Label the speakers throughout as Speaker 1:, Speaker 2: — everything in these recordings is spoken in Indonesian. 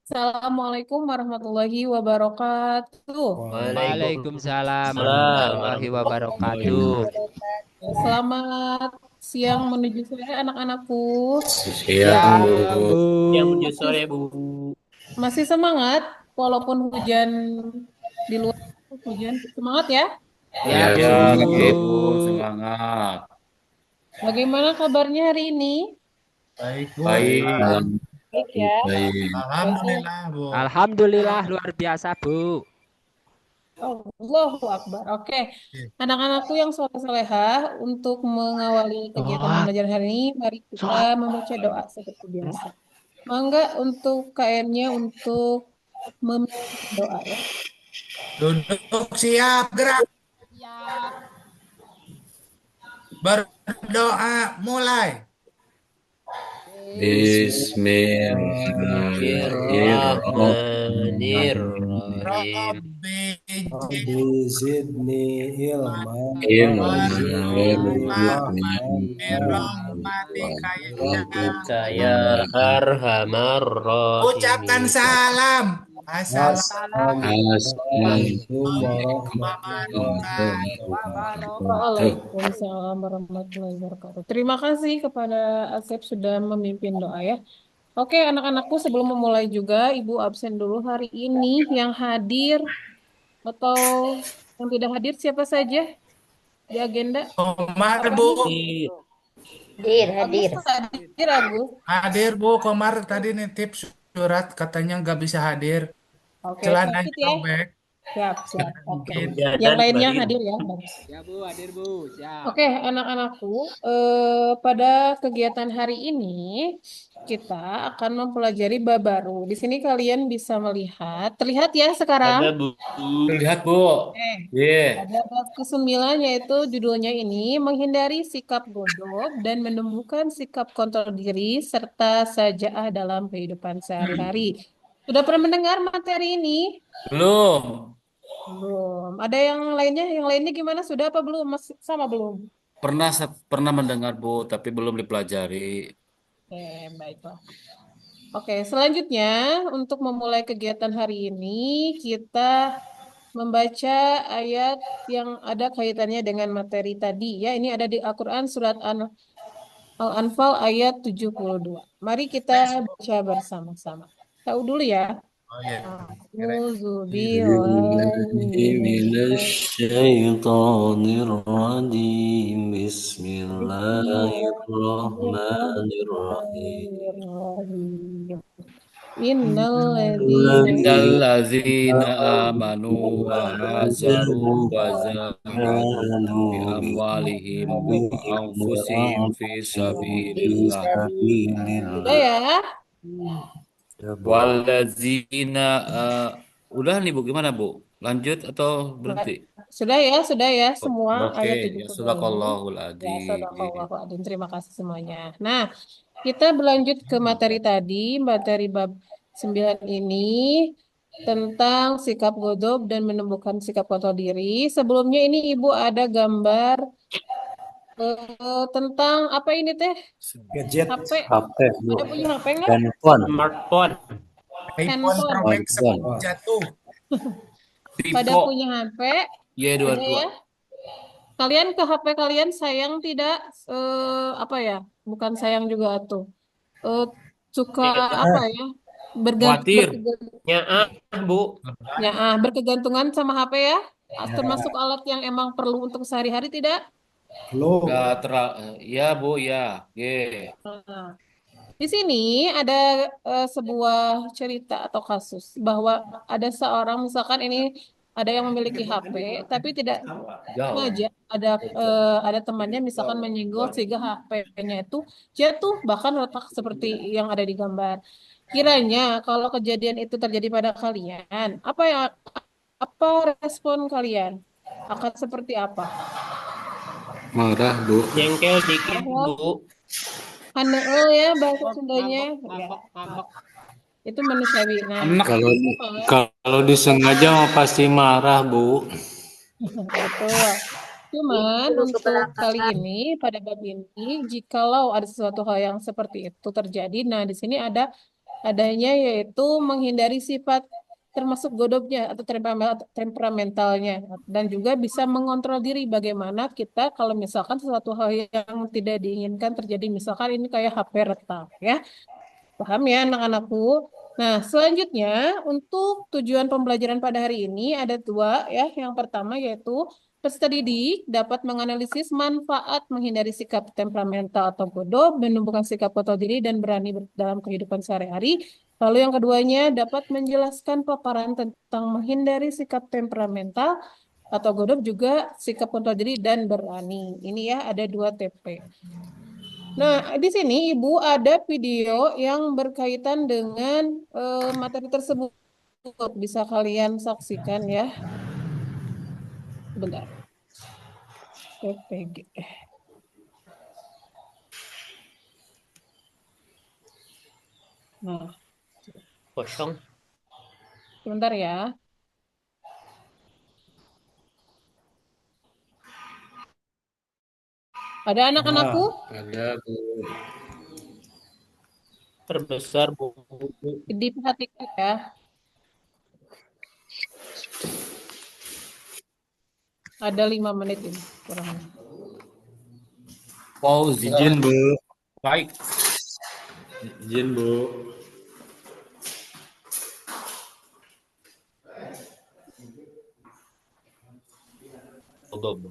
Speaker 1: Assalamualaikum warahmatullahi wabarakatuh.
Speaker 2: Waalaikumsalam
Speaker 3: Waalaikumsalam
Speaker 2: warahmatullahi
Speaker 3: warahmatullahi
Speaker 2: wabarakatuh.
Speaker 3: wabarakatuh.
Speaker 1: Selamat siang menuju sore anak-anakku.
Speaker 3: Siang, Bu.
Speaker 2: Siang, Bu.
Speaker 3: Yang menuju
Speaker 1: Masih
Speaker 3: sore, Bu.
Speaker 1: masih semangat walaupun hujan di luar hujan. Semangat ya.
Speaker 2: Ya,
Speaker 3: Ya,
Speaker 2: Bu.
Speaker 4: Siap,
Speaker 3: sedikit.
Speaker 4: Bu. Semangat.
Speaker 1: Bagaimana kabarnya hari ini?
Speaker 5: Baik, Bu.
Speaker 4: Baik,
Speaker 1: Baik ya.
Speaker 4: baik.
Speaker 1: Biasa.
Speaker 5: Alhamdulillah, Bu.
Speaker 2: Alhamdulillah luar biasa, Bu.
Speaker 1: Allahu Akbar. Oke, anak-anakku yang soleh-solehah, untuk mengawali kegiatan
Speaker 2: Oh,
Speaker 1: pembelajaran hari ini, mari kita
Speaker 2: sholat.
Speaker 1: membaca doa seperti biasa. Mangga untuk KM-nya untuk memimpin doa ya.
Speaker 5: Duduk siap, gerak.
Speaker 1: Siap.
Speaker 5: Berdoa mulai.
Speaker 3: Bismillahirrahmanirrahim.
Speaker 5: Rabbi
Speaker 6: Rabbi zidni ilma
Speaker 5: warhamni
Speaker 6: Bismillahirrahmanirrahim.
Speaker 5: birahmatika ya
Speaker 3: Ya arhamar
Speaker 5: Ucapkan
Speaker 3: rahimin.
Speaker 5: salam.
Speaker 6: Assalamualaikum
Speaker 5: Assalamualaikum
Speaker 6: warahmatullahi
Speaker 5: wabarakatuh.
Speaker 6: wabarakatuh.
Speaker 1: Waalaikumsalam warahmatullahi wabarakatuh. Terima kasih kepada Asep sudah memimpin doa ya. Oke, anak-anakku, sebelum memulai juga, Ibu absen dulu hari ini. Yang hadir atau yang tidak hadir siapa saja di agenda?
Speaker 5: Komar,
Speaker 1: Apa
Speaker 5: Bu.
Speaker 1: nih?
Speaker 7: Hadir,
Speaker 1: Agus
Speaker 7: hadir.
Speaker 1: hadir, Agus.
Speaker 5: Hadir, Bu. Komar tadi nitip surat katanya nggak bisa hadir.
Speaker 1: Oke,
Speaker 5: Celananya
Speaker 1: sakit ya.
Speaker 5: robek.
Speaker 1: Siap, siap. Oke.
Speaker 5: Mungkin.
Speaker 1: Yang
Speaker 3: Kegiatan
Speaker 1: lainnya
Speaker 3: Badim.
Speaker 1: hadir ya, bagus.
Speaker 2: Ya, Bu, hadir, Bu. Siap.
Speaker 1: Oke, anak-anakku, pada kegiatan hari ini kita akan mempelajari bab baru. Di sini kalian bisa melihat, terlihat ya sekarang?
Speaker 3: Ada, Bu.
Speaker 4: Lihat, Bu.
Speaker 1: Eh,
Speaker 4: Ye.
Speaker 1: ada bab ke-9, yaitu judulnya ini menghindari sikap bodoh dan menumbuhkan sikap kontrol diri serta sajaah dalam kehidupan sehari-hari. Sudah pernah mendengar materi ini?
Speaker 4: Belum.
Speaker 1: Belum. Ada yang lainnya? Yang lainnya gimana? Sudah apa belum? Masih sama belum?
Speaker 4: Pernah mendengar, Bu, tapi belum dipelajari.
Speaker 1: Oke, baiklah. Oke, selanjutnya untuk memulai kegiatan hari ini kita membaca ayat yang ada kaitannya dengan materi tadi ya. Ini ada di Al-Qur'an surat Al-Anfal ayat 72. Mari kita baca bersama-sama. Tahu dulu ya.
Speaker 5: Oh ya.
Speaker 1: A'udzu
Speaker 6: بالله
Speaker 1: billahi
Speaker 6: من الشيطان الرجيم بسم الله الرحمن الرحيم
Speaker 1: Bismillahirrahmanirrahim. Innalladzina
Speaker 4: Innallazina amanu wa hajaru wa jahadu bi
Speaker 6: آمنوا
Speaker 4: amwalihim wa anfusihim fi
Speaker 6: في
Speaker 4: sabilillah.
Speaker 6: سبيل
Speaker 1: sudah
Speaker 6: الله.
Speaker 1: ya.
Speaker 6: Ya, Bu.
Speaker 4: Wallazina udah nih, Bu, gimana, Bu? Lanjut atau berhenti?
Speaker 1: Sudah ya
Speaker 4: Oh,
Speaker 1: semua
Speaker 4: oke,
Speaker 1: ayat
Speaker 4: ya
Speaker 1: 72 ini.
Speaker 4: sadaqallahul
Speaker 1: Ya,
Speaker 4: adzim.
Speaker 1: sadaqallahu adzim. Terima kasih semuanya. Nah, kita berlanjut ke materi tadi, materi bab 9 ini tentang sikap godop dan menumbuhkan sikap kontrol diri. Sebelumnya ini Ibu ada gambar tentang apa ini teh?
Speaker 6: Gadget
Speaker 1: HP.
Speaker 6: HP, Bu.
Speaker 1: Ada punya HP nggak?
Speaker 6: Handphone.
Speaker 3: Smartphone.
Speaker 5: iPhone
Speaker 1: Handphone.
Speaker 5: robek sebelum
Speaker 6: Handphone.
Speaker 5: jatuh.
Speaker 1: Pada
Speaker 4: Vivo
Speaker 1: punya HP? Ada
Speaker 4: Y22.
Speaker 1: ya? Kalian ke HP kalian sayang tidak? Apa ya? Bukan sayang juga tuh. Eh, suka apa ya?
Speaker 4: Khawatir.
Speaker 3: Bu.
Speaker 1: Berkegantungan sama HP ya? Termasuk alat yang emang perlu untuk sehari-hari tidak?
Speaker 6: Belum.
Speaker 4: Gak terlalu, ya, Bu, ya. Ye.
Speaker 1: Nah, di sini ada sebuah cerita atau kasus bahwa ada seorang, misalkan ini ada yang memiliki HP tapi tidak
Speaker 4: Jauh.
Speaker 1: sengaja ada temannya misalkan menyenggol sehingga HP-nya itu jatuh bahkan retak seperti yang ada di gambar. Kiranya kalau kejadian itu terjadi pada kalian, apa respon kalian? Akan seperti apa?
Speaker 6: Marah, Bu.
Speaker 3: Jengkel dikit,
Speaker 1: Bahwa
Speaker 3: Bu.
Speaker 1: haneuel ya bahasa Sundanya. Ya, itu manusiawi. Nah,
Speaker 4: Enak.
Speaker 6: Kalau
Speaker 1: apa?
Speaker 6: kalau disengaja mah pasti marah, Bu.
Speaker 1: Betul. Cuman untuk kali ini, pada bab ini, jikalau ada sesuatu hal yang seperti itu terjadi, nah di sini ada adanya yaitu menghindari sifat termasuk godobnya atau temperamentalnya dan juga bisa mengontrol diri bagaimana kita kalau misalkan sesuatu hal yang tidak diinginkan terjadi misalkan ini kayak HP retak ya. Paham ya anak-anakku? Nah, selanjutnya untuk tujuan pembelajaran pada hari ini ada dua ya. Yang pertama yaitu peserta didik dapat menganalisis manfaat menghindari sikap temperamental atau bodoh, menumbuhkan sikap kontrol diri dan berani dalam kehidupan sehari-hari. Lalu yang keduanya dapat menjelaskan paparan tentang menghindari sikap temperamental atau bodoh juga sikap kontrol diri dan berani. Ini ya ada dua TP. Nah, di sini Ibu ada video yang berkaitan dengan materi tersebut. Bisa kalian saksikan ya. Bentar. PPG. Nah,
Speaker 3: Kosong.
Speaker 1: sebentar ya. Ada anak-anakku?
Speaker 6: Ada, Bu.
Speaker 3: Terbesar, Bu.
Speaker 1: Diperhatikan ya. Ada 5 menit ini kurang.
Speaker 4: Pause.
Speaker 6: Izin, Bu.
Speaker 4: Baik.
Speaker 6: Izin, Bu.
Speaker 3: Godop.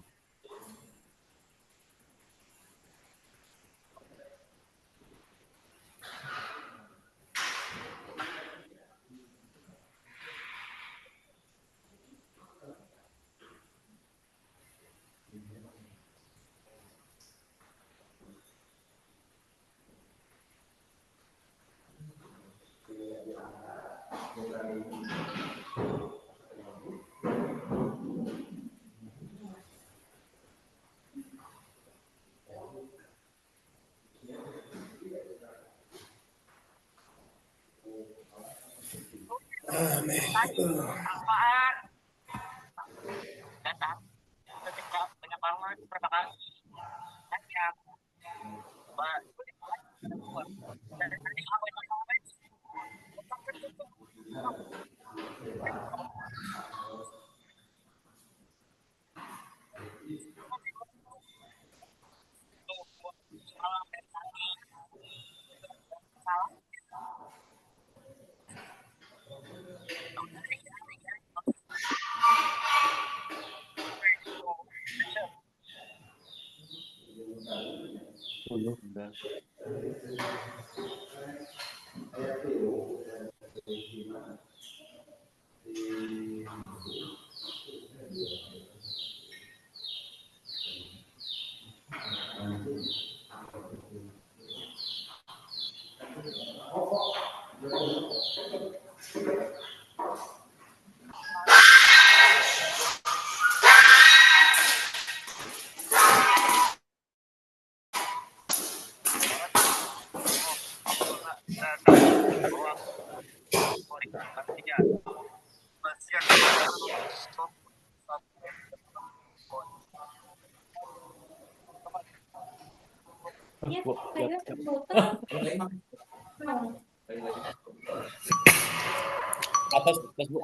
Speaker 4: Atas, Bu.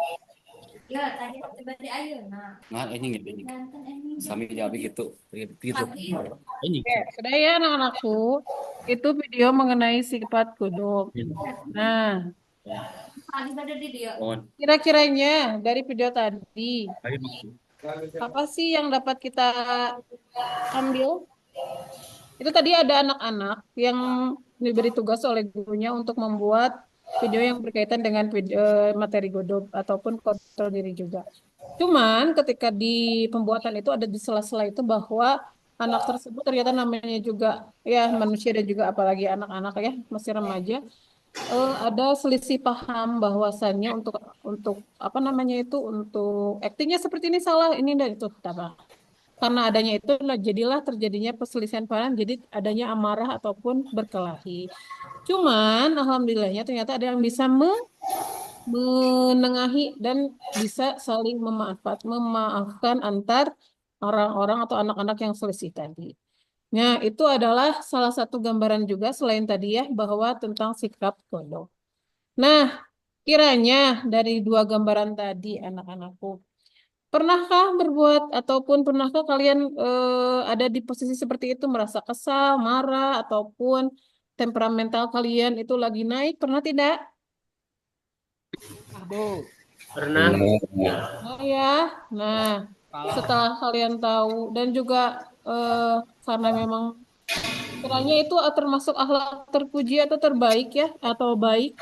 Speaker 7: Ya, tadi tadi ayo. Nah,
Speaker 4: Nah, ini gitu.
Speaker 7: nanti ini.
Speaker 4: Sami jawab gitu. Gitu.
Speaker 7: Pagi.
Speaker 4: Ini.
Speaker 1: Oke, sudah ya anak-anakku. Itu video mengenai sifat godok. Nah,
Speaker 7: Pagi pada di dia.
Speaker 4: Mohon.
Speaker 1: kira-kiranya dari video tadi,
Speaker 4: Ayo, Bu.
Speaker 1: apa sih yang dapat kita ambil? Itu tadi ada anak-anak yang diberi tugas oleh gurunya untuk membuat video yang berkaitan dengan materi godok ataupun kontrol diri juga. Cuman ketika di pembuatan itu ada di sela-sela itu bahwa anak tersebut ternyata namanya juga ya manusia dan juga apalagi anak-anak ya masih remaja ada selisih paham bahwasannya untuk apa namanya itu untuk aktingnya seperti ini salah ini dan itu apa karena adanya itu jadilah terjadinya perselisihan paham jadi adanya amarah ataupun berkelahi. Cuman alhamdulillahnya ternyata ada yang bisa menengahi dan bisa saling memaafkan antar orang-orang atau anak-anak yang selisih tadi. Nah, itu adalah salah satu gambaran juga selain tadi ya bahwa tentang sikap godok. Nah, kiranya dari dua gambaran tadi anak-anakku, pernahkah berbuat ataupun pernahkah kalian ada di posisi seperti itu merasa kesal, marah ataupun temperamental kalian itu lagi naik? Pernah tidak?
Speaker 2: Ah, Bu.
Speaker 3: Pernah.
Speaker 1: Oh ya. Nah,
Speaker 2: Kalau
Speaker 1: setelah kalian tahu dan juga eh, karena memang kiranya itu termasuk akhlak terpuji atau terbaik ya atau baik.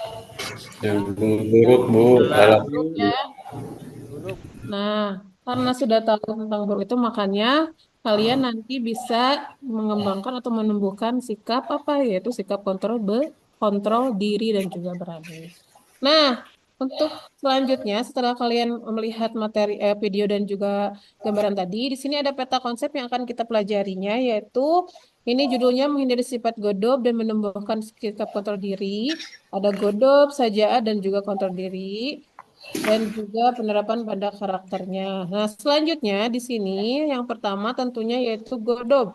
Speaker 6: Yang buruk, Bu.
Speaker 3: Itulah,
Speaker 6: Alat.
Speaker 3: Bu.
Speaker 1: Ya.
Speaker 2: buruk.
Speaker 1: Nah, karena sudah tahu tentang buruk itu, makanya kalian nanti bisa mengembangkan atau menumbuhkan sikap apa yaitu sikap kontrol diri dan juga berani. Nah, untuk selanjutnya setelah kalian melihat materi video dan juga gambaran tadi, di sini ada peta konsep yang akan kita pelajarinya yaitu ini judulnya menghindari sifat godob dan menumbuhkan sikap kontrol diri. Ada godob, sajaa dan juga kontrol diri dan juga penerapan pada karakternya. Nah, selanjutnya di sini yang pertama tentunya yaitu godob.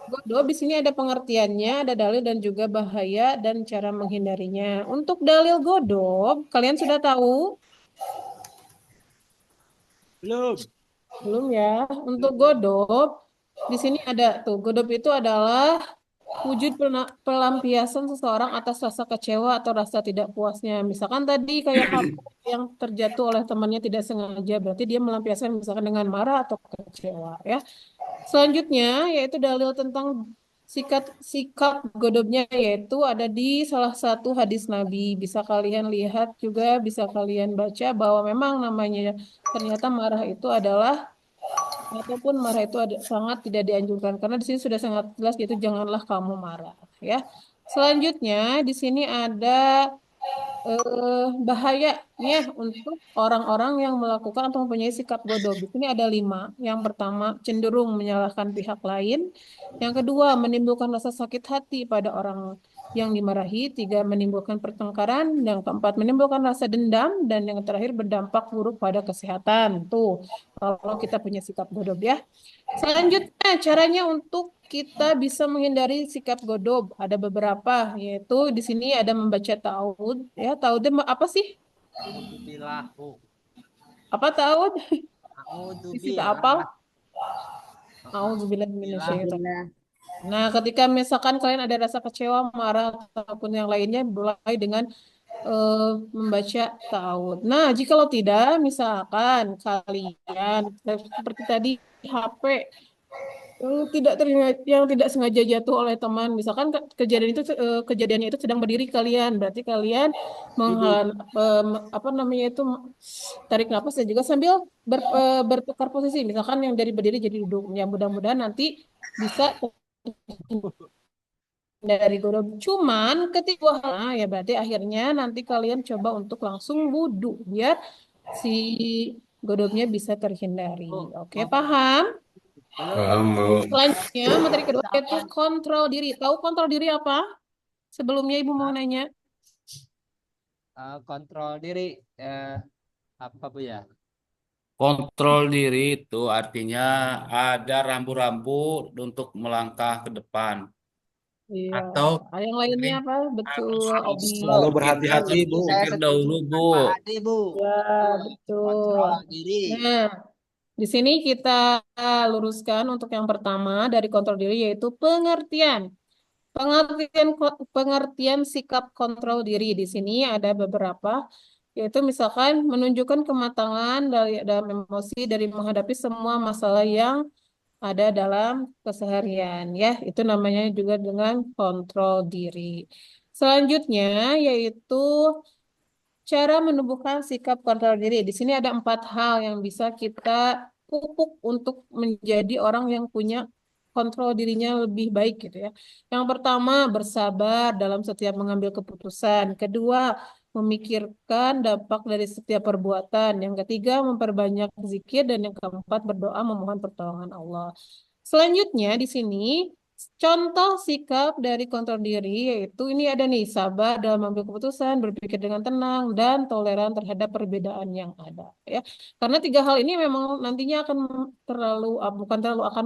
Speaker 1: Godob di sini ada pengertiannya, ada dalil dan juga bahaya dan cara menghindarinya. Untuk dalil godob, kalian sudah tahu?
Speaker 2: Belum.
Speaker 1: Belum ya. Untuk godob, di sini ada tuh. Godob itu adalah wujud pelampiasan seseorang atas rasa kecewa atau rasa tidak puasnya. Misalkan tadi kayak HP yang terjatuh oleh temannya tidak sengaja, berarti dia melampiaskan misalkan dengan marah atau kecewa ya. Selanjutnya yaitu dalil tentang sikap sikap godobnya yaitu ada di salah satu hadis Nabi. Bisa kalian lihat juga, bisa kalian baca bahwa memang namanya ternyata marah itu adalah ataupun marah itu sangat tidak dianjurkan karena di sini sudah sangat jelas yaitu janganlah kamu marah ya. Selanjutnya di sini ada bahayanya untuk orang-orang yang melakukan atau mempunyai sikap bodoh. Di sini ada 5. Yang pertama, cenderung menyalahkan pihak lain. Yang kedua, menimbulkan rasa sakit hati pada orang yang dimarahi. 3, menimbulkan pertengkaran. Yang keempat, menimbulkan rasa dendam. Dan yang terakhir, berdampak buruk pada kesehatan. Tuh, kalau kita punya sikap bodoh ya. Selanjutnya, caranya untuk kita bisa menghindari sikap godob. Ada beberapa, yaitu di sini ada membaca taud. Ya, taud apa sih?
Speaker 2: Alhamdulillah, Bu.
Speaker 1: Apa taud? Isi tak apal?
Speaker 2: Alhamdulillah.
Speaker 1: Auzubillah minasyaitonir.
Speaker 2: Alhamdulillah.
Speaker 1: Nah, ketika misalkan kalian ada rasa kecewa, marah, ataupun yang lainnya, mulai dengan eh, membaca taud. Nah, jikalau tidak, misalkan kalian seperti tadi HP yang tidak sengaja jatuh oleh teman. Misalkan kejadiannya itu sedang berdiri kalian, berarti kalian
Speaker 2: Duduk.
Speaker 1: apa namanya itu tarik nafas dan juga sambil bertukar posisi. Misalkan yang dari berdiri jadi duduk. Ya mudah-mudahan nanti bisa dari godam. Cuman ketika ya berarti akhirnya nanti kalian coba untuk langsung wudhu biar si godamnya bisa terhindari.
Speaker 2: Bu,
Speaker 1: Oke,
Speaker 2: mau
Speaker 1: paham?
Speaker 2: belum?
Speaker 6: Paham, Bu.
Speaker 1: Selanjutnya, materi kedua yaitu kontrol diri. Tahu kontrol diri apa? Sebelumnya Ibu mau nanya.
Speaker 2: Kontrol diri. Apa, Bu ya?
Speaker 4: Kontrol diri itu artinya ada rambu-rambu untuk melangkah ke depan.
Speaker 1: Iya.
Speaker 5: Atau
Speaker 1: Yang lainnya
Speaker 5: ini
Speaker 1: apa? Betul,
Speaker 5: harus
Speaker 1: Obi.
Speaker 6: Selalu
Speaker 4: Kita
Speaker 6: berhati-hati, Bu.
Speaker 2: Saya
Speaker 4: berpikir
Speaker 2: setuju
Speaker 4: dahulu,
Speaker 2: dengan
Speaker 4: Bu.
Speaker 2: Pak Ade, Bu.
Speaker 1: Ya, betul.
Speaker 2: Kontrol diri.
Speaker 1: Nah, di sini kita luruskan untuk yang pertama dari kontrol diri yaitu pengertian. Pengertian sikap kontrol diri di sini ada beberapa, yaitu misalkan menunjukkan kematangan dalam emosi dari menghadapi semua masalah yang ada dalam keseharian, ya. Itu namanya juga dengan kontrol diri. Selanjutnya yaitu cara menumbuhkan sikap kontrol diri. Di sini ada 4 hal yang bisa kita pupuk untuk menjadi orang yang punya kontrol dirinya lebih baik gitu ya. Yang pertama, bersabar dalam setiap mengambil keputusan. Kedua, memikirkan dampak dari setiap perbuatan. Yang ketiga, memperbanyak zikir. Dan yang keempat, berdoa memohon pertolongan Allah. Selanjutnya di sini contoh sikap dari kontrol diri yaitu ini ada nih sabar dalam mengambil keputusan, berpikir dengan tenang dan toleran terhadap perbedaan yang ada ya. Karena 3 hal ini memang nantinya akan bukan terlalu akan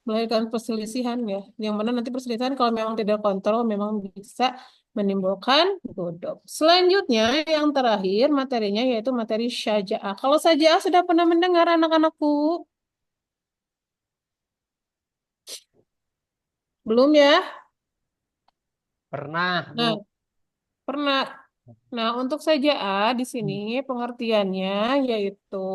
Speaker 1: melahirkan perselisihan ya. Yang mana nanti perselisihan kalau memang tidak kontrol memang bisa menimbulkan godop. Selanjutnya yang terakhir materinya yaitu materi syaja'ah. Kalau syaja'ah sudah pernah mendengar anak-anakku? Belum ya?
Speaker 2: Pernah, Bu.
Speaker 1: Nah, pernah. Nah, untuk syaja'ah di sini pengertiannya yaitu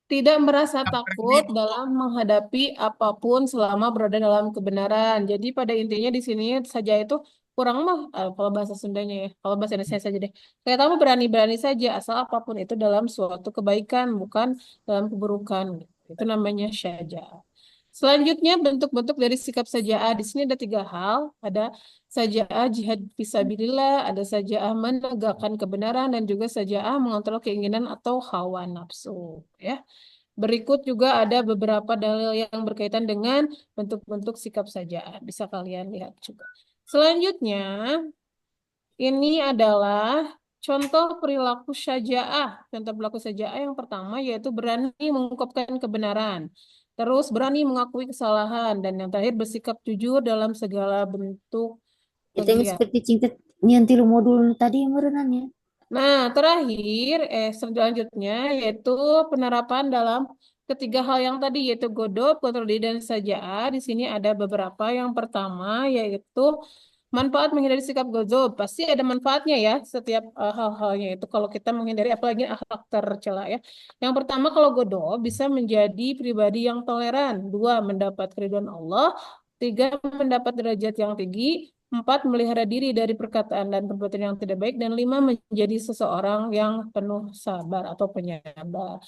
Speaker 1: tidak merasa
Speaker 5: Yang
Speaker 1: takut
Speaker 5: berani.
Speaker 1: dalam menghadapi apapun selama berada dalam kebenaran. Jadi pada intinya di sini saja itu kurang mah kalau bahasa Sundanya ya. Kalau bahasa Indonesia saja deh. Kayak kamu berani-berani saja asal apapun itu dalam suatu kebaikan bukan dalam keburukan. Itu namanya syaja'ah. Selanjutnya bentuk-bentuk dari sikap saja'ah di sini ada tiga hal. Ada saja'ah jihad fisabilillah, ada saja'ah menegakkan kebenaran dan juga saja'ah mengontrol keinginan atau hawa nafsu. Ya. Berikut juga ada beberapa dalil yang berkaitan dengan bentuk-bentuk sikap saja'ah. Bisa kalian lihat juga. Selanjutnya, ini adalah contoh perilaku syaja'ah. Contoh perilaku syaja'ah yang pertama yaitu berani mengungkapkan kebenaran. Terus berani mengakui kesalahan. Dan yang terakhir bersikap jujur dalam segala bentuk
Speaker 8: Itu yang
Speaker 1: kegiatan.
Speaker 8: seperti cinta nyantilu modul tadi yang merenangnya.
Speaker 1: Nah, terakhir, selanjutnya yaitu penerapan dalam ketiga hal yang tadi yaitu godop, kontrol diri, dan saja'ah. Di sini ada beberapa. Yang pertama yaitu manfaat menghindari sikap godop. Pasti ada manfaatnya ya setiap hal-halnya itu kalau kita menghindari apalagi akhlak tercela ya. Yang pertama kalau godop bisa menjadi pribadi yang toleran. Dua, mendapat keridhaan Allah. Tiga, mendapat derajat yang tinggi. Empat, melihara diri dari perkataan dan perbuatan yang tidak baik. Dan lima, menjadi seseorang yang penuh sabar atau penyabar.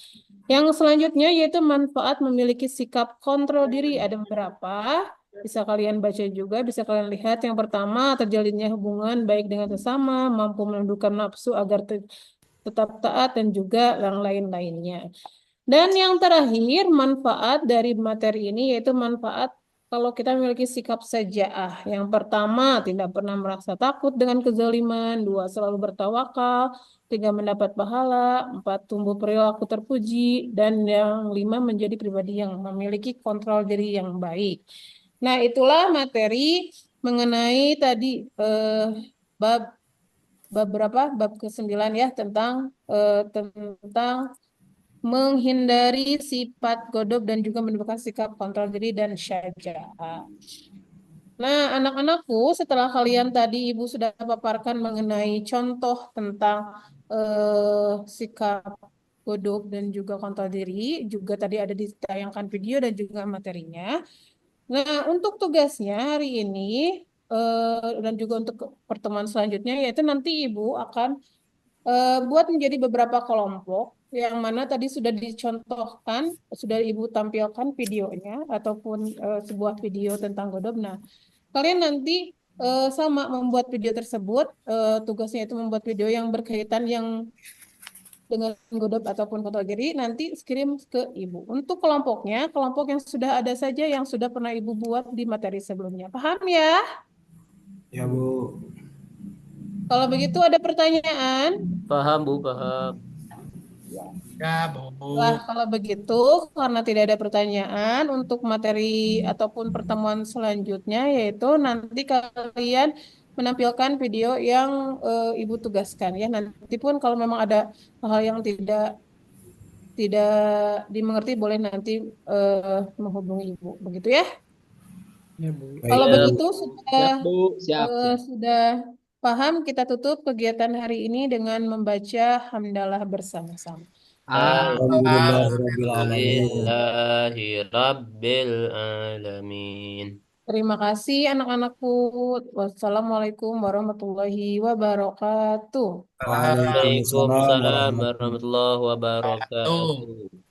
Speaker 1: Yang selanjutnya yaitu manfaat memiliki sikap kontrol diri. Ada beberapa. Bisa kalian baca juga, bisa kalian lihat. Yang pertama, terjalinnya hubungan baik dengan sesama, mampu menundukkan nafsu agar tetap taat, dan juga yang lain-lainnya. Dan yang terakhir, manfaat dari materi ini yaitu manfaat kalau kita memiliki sikap saja'ah. Yang pertama, tidak pernah merasa takut dengan kezaliman. Dua, selalu bertawakal. Tiga, mendapat pahala. Empat, tumbuh perilaku terpuji. Dan yang lima, menjadi pribadi yang memiliki kontrol diri yang baik. Nah, itulah materi mengenai tadi bab bab berapa? Bab ke-9 ya tentang menghindari sifat godop dan juga menunjukkan sikap kontrol diri dan syaja'ah. Nah, anak-anakku, setelah kalian tadi Ibu sudah paparkan mengenai contoh tentang sikap godop dan juga kontrol diri, juga tadi ada ditayangkan video dan juga materinya. Nah, untuk tugasnya hari ini dan juga untuk pertemuan selanjutnya, yaitu nanti Ibu akan buat menjadi beberapa kelompok yang mana tadi sudah dicontohkan, sudah Ibu tampilkan videonya ataupun sebuah video tentang godop. Nah, kalian nanti sama membuat video tersebut, tugasnya itu membuat video yang berkaitan yang dengan godop ataupun kontrol diri, nanti kirim ke Ibu. Untuk kelompoknya, kelompok yang sudah ada saja yang sudah pernah Ibu buat di materi sebelumnya. Paham ya?
Speaker 6: Ya, Bu.
Speaker 1: Kalau begitu ada pertanyaan?
Speaker 3: Paham, Bu, paham.
Speaker 5: Ya, Bu.
Speaker 1: Lah, kalau begitu, karena tidak ada pertanyaan untuk materi ataupun pertemuan selanjutnya, yaitu nanti kalian menampilkan video yang Ibu tugaskan ya. Nanti pun kalau memang ada hal yang tidak tidak dimengerti, boleh nanti menghubungi Ibu. Begitu ya.
Speaker 5: Ya, Bu.
Speaker 1: Kalau
Speaker 3: Siap,
Speaker 1: begitu
Speaker 2: Siap, Bu. Siap, siap.
Speaker 1: sudah paham, kita tutup kegiatan hari ini dengan membaca hamdalah bersama-sama.
Speaker 6: Alhamdulillahirabbil alamin.
Speaker 3: Alhamdulillahi Rabbil Alamin.
Speaker 1: Terima kasih anak-anakku. Wassalamualaikum warahmatullahi wabarakatuh.
Speaker 6: Waalaikumsalam
Speaker 3: Waalaikumsalam
Speaker 6: warahmatullahi
Speaker 3: warahmatullahi
Speaker 5: Tuh.
Speaker 3: wabarakatuh.